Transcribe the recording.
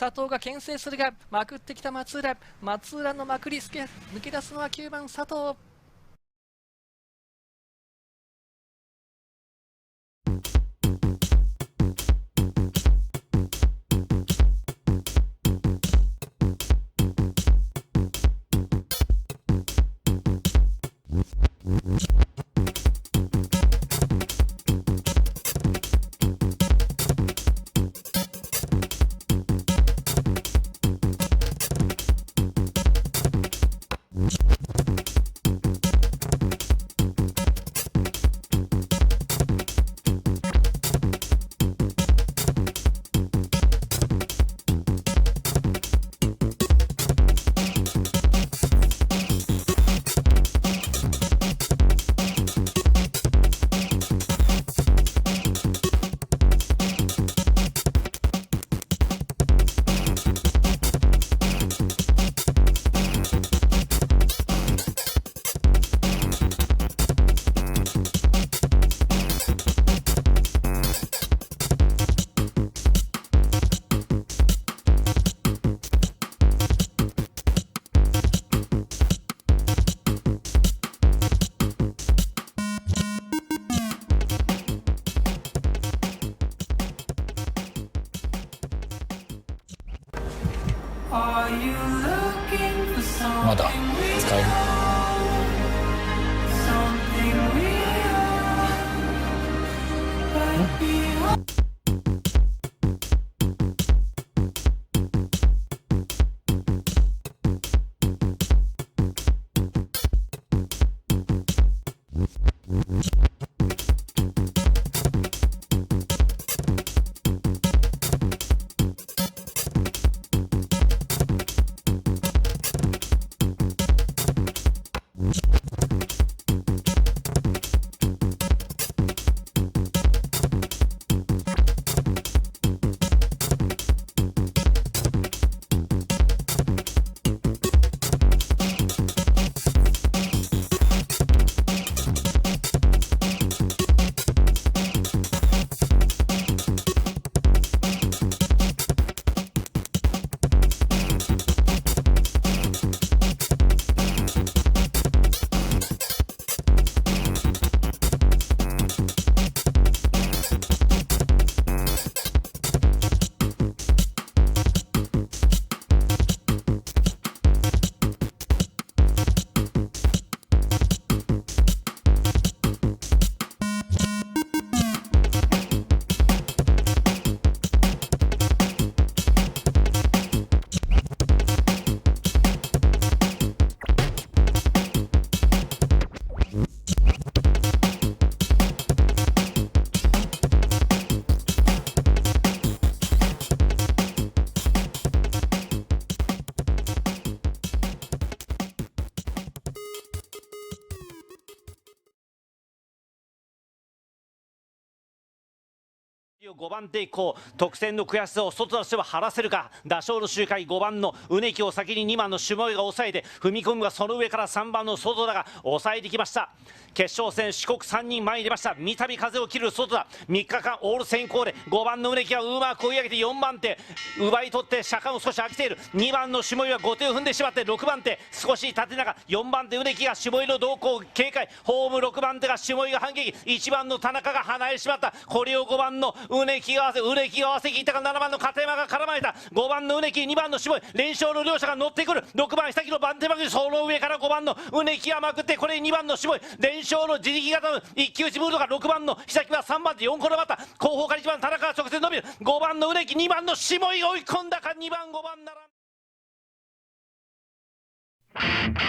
佐藤が牽制するが、まくってきた松浦のまくり抜け出すのは9番佐藤。まだ使える。5番手以降、得点の悔しさを外としては晴らせるか。打賞の周回5番のうねきを先に2番の下井が抑えて、踏み込むがその上から3番の外田が抑えてきました。決勝戦四国3人前に出ました。三度風を切る外田、3日間オール先行で5番のうねきがうまく追い上げて4番手奪い取って車間を少し飽きている。2番の下井は後手を踏んでしまって6番手少し縦長、4番手うねきが下井の動向を警戒、ホーム6番手が下井が反撃、1番の田中が離れてしまった。これを5番のうねきが合わせ切ったが7番の片山が絡まれた。5番のうねき2番の下井、連勝の両者が乗ってくる。6番久木の番手まくり、その上から5番のうねきがまくって、これ2番の下井連勝の自力型の一騎打ちムードが6番の久木は3番手4個のバッター、後方から1番田中が直線伸びる。5番のうねき2番の下井が追い込んだか、2番5番並んだ。